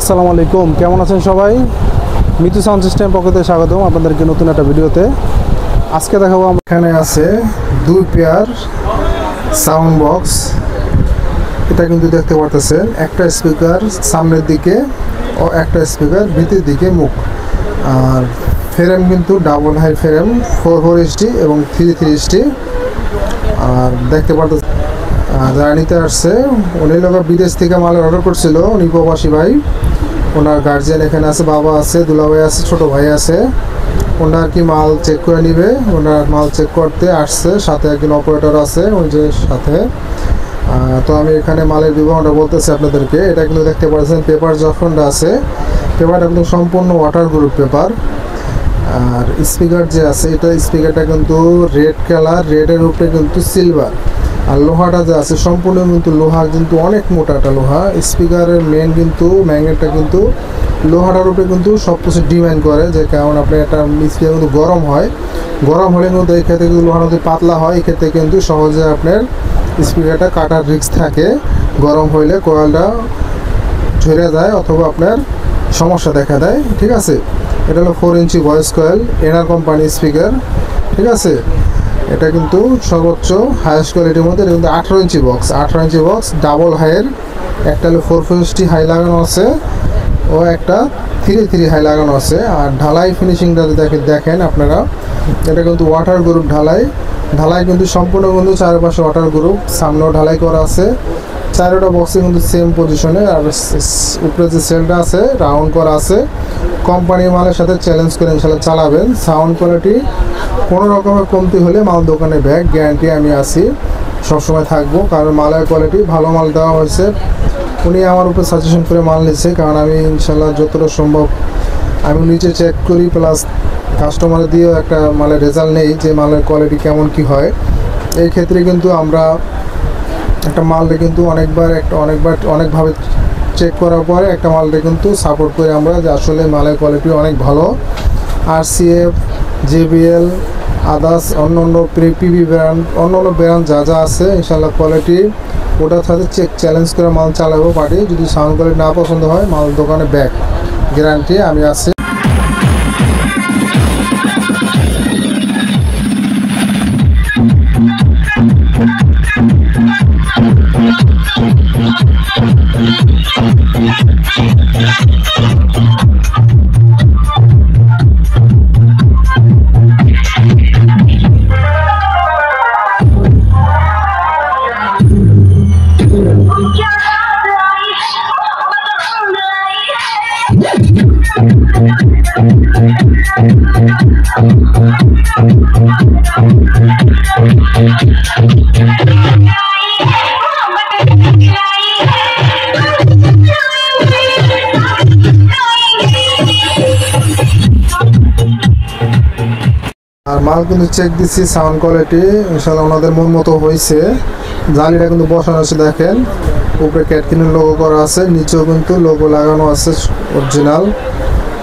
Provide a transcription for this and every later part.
আসসালামু আলাইকুম, কেমন আছেন সবাই? মিতু সাউন্ড সিস্টেম পক্ষ থেকে স্বাগতম আপনাদেরকে নতুন একটা ভিডিওতে। আজকে দেখাবো আমরা এখানে আছে দুই পেয়ার সাউন্ড বক্স। এটা কিন্তু দেখতে পারতেছেন, একটা স্পিকার সামনের দিকে ও একটা স্পিকার ভিতরের দিকে মুখ। আর ফ্রেম কিন্তু ডাবল হাই ফ্রেম 4 HD এবং 3 HD। আর দেখতে পারতেছেন যারা নিতে আসছে উনি লোক বিদেশ থেকে মালের অর্ডার করছিল, উনি প্রবাসী ভাই। ওনার গার্জিয়ান এখানে আছে, বাবা আছে, দুলাভাই আছে, ছোট ভাই আছে। ওনার কি মাল চেক করে নিবে, ওনার মাল চেক করতে আসছে, সাথে একজন অপারেটর আছে ওই যে সাথে। তো আমি এখানে মালের বিবরণটা বলতেছি আপনাদেরকে। এটা কিন্তু দেখতে পাচ্ছেন পেপার যখনটা আছে, পেপারটা কিন্তু সম্পূর্ণ ওয়াটার গ্রুপ পেপার। আর স্পিকার যে আছে, এটা স্পিকারটা কিন্তু রেড কালার, রেডের উপরে কিন্তু সিলভার। আর লোহাটা যে আছে সম্পূর্ণ কিন্তু লোহা, কিন্তু অনেক মোটা একটা লোহা। স্পিকারের মেন কিন্তু ম্যাগনেটটা কিন্তু লোহাটার উপরে কিন্তু সব কিছু ডিমান্ড করে, যে কারণ আপনার একটা স্পিকার কিন্তু গরম হয়, গরম হলে কিন্তু এই ক্ষেত্রে কিন্তু লোহাটা যদি পাতলা হয়, এই ক্ষেত্রে কিন্তু সহজে আপনার স্পিকারটা কাটার রিস্ক থাকে। গরম হইলে কয়েলটা ঝরে যায় অথবা আপনার সমস্যা দেখা দেয়। ঠিক আছে, এটা হলো 4 ইঞ্চি ভয়েস কয়েল, এনার কোম্পানি স্পিকার। ঠিক আছে, এটা কিন্তু সর্বোচ্চ হাইয়েস্ট কোয়ালিটির মধ্যে। এটা কিন্তু 18 ইঞ্চি বক্স, 18 ইঞ্চি বক্স ডাবল হাইয়ের। একটা হলো 450 হাই লাগানো আছে ও একটা 3 হাই লাগানো আছে। আর ঢালাই ফিনিশিংটা দেখেন আপনারা, এটা কিন্তু ওয়াটার গ্রুপ ঢালাই। ঢালাই কিন্তু সম্পূর্ণ কিন্তু চারপাশে ওয়াটার গ্রুপ, সামনেও ঢালাই করা আছে। চারোটা বক্সে কিন্তু সেম পজিশনে। আর উপরে যে সেলটা আছে রাউন্ড করা আছে। কোম্পানির মালের সাথে চ্যালেঞ্জ করে ইনশাল্লাহ চালাবেন। সাউন্ড কোয়ালিটি কোনো রকমের কমতি হলে মাল দোকানে ব্যাগ গ্যারান্টি আমি আছি, সবসময় থাকবো। কারণ মালের কোয়ালিটি ভালো, মাল দেওয়া হয়েছে। উনি আমার উপরে সাজেশন করে মাল নিচ্ছে, কারণ আমি ইনশাল্লাহ যতটা সম্ভব আমি নিচে চেক করি, প্লাস কাস্টমারে দিয়েও একটা মালের রেজাল্ট নেই যে মালের কোয়ালিটি কেমন কি হয়। এই ক্ষেত্রে কিন্তু আমরা একটা মালটা কিন্তু অনেকভাবে চেক করার পরে একটা মালটা কিন্তু সাপোর্ট করি আমরা, যে আসলে মালের কোয়ালিটি অনেক ভালো। RCF, JBL, আদার্স অন্য পিবি ব্র্যান্ড, অন্য ব্র্যান্ড যা আছে ইনশাল্লাহ কোয়ালিটি ওটার সাথে চ্যালেঞ্জ করে মাল চালাবো পার্টি। যদি সাউন্ড কোয়ালিটি না পছন্দ হয়, মাল দোকানে ব্যাক গ্যারান্টি আমি আছি। আর মাল কিন্তু চেক দিচ্ছি, সাউন্ড কোয়ালিটি ইনশাল্লাহ ওনাদের মন মতো হয়েছে। জালিটা কিন্তু বসানো আছে, দেখেন উপরে ক্যাটকিনের লোগো করা আছে, নিচেও কিন্তু লোগো লাগানো আছে, অরিজিনাল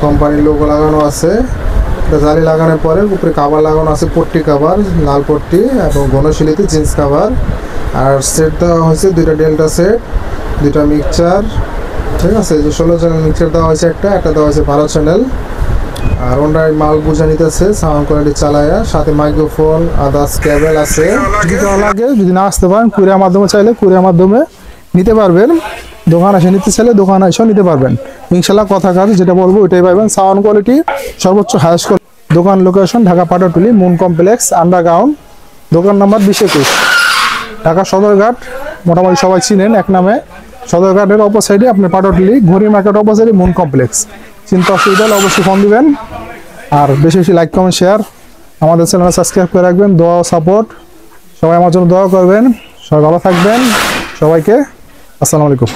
কোম্পানির লোগো লাগানো আছে। এটা জালি লাগানোর পরে উপরে কাভার লাগানো আছে, পট্টি কাভার, লাল পট্টি এবং ঘনশিলিতে জিন্স কাভার। আর সেট দেওয়া হয়েছে দুইটা ডেল্টা সেট, দুইটা মিক্সচার। ঠিক আছে, যে 16 চ্যানেল মিক্সচার দেওয়া হয়েছে, একটা দেওয়া হয়েছে 12 চ্যানেল। আর ওনার মাল বুঝে নিতেছে সাউন্ড কোয়ালিটি চালায়া, সাথে মাইক্রোফোন, আদার্স কেবল আছে। যদি লাগে, যদি না আসতে পারেন কুরিয়ার মাধ্যমে চাইলে কুরিয়ার মাধ্যমে নিতে পারবেন। দোকান এসে নিতে চাইলে দোকান এসেও নিতে পারবেন ইনশাল্লাহ। কথা কাজ যেটা বলবো ওইটাই পাবেন। সাউন্ড কোয়ালিটি সর্বোচ্চ হাইয়েস্ট কোয়ালিটি। দোকান location Dhaka Patatuli moon complex underground, দোকান নাম্বার 2021, ঢাকা সদরঘাট। মোটামুটি সবাই চিনেন এক নামে। সদরঘাটের অপোসাইডে আপনার পাটাটুলি ঘড়ি মার্কেট অপোসাইডে মুন কমপ্লেক্স। চিন্তা অসুবিধা হলে অবশ্যই ফোন দিবেন। আর বেশি বেশি লাইক, কমেন্ট, শেয়ার, আমাদের চ্যানেল সাবস্ক্রাইব করে রাখবেন। দোয়া ও সাপোর্ট, সবাই আমার জন্য দোয়া করবেন। সবাই ভালো থাকবেন। সবাইকে আসসালামু আলাইকুম।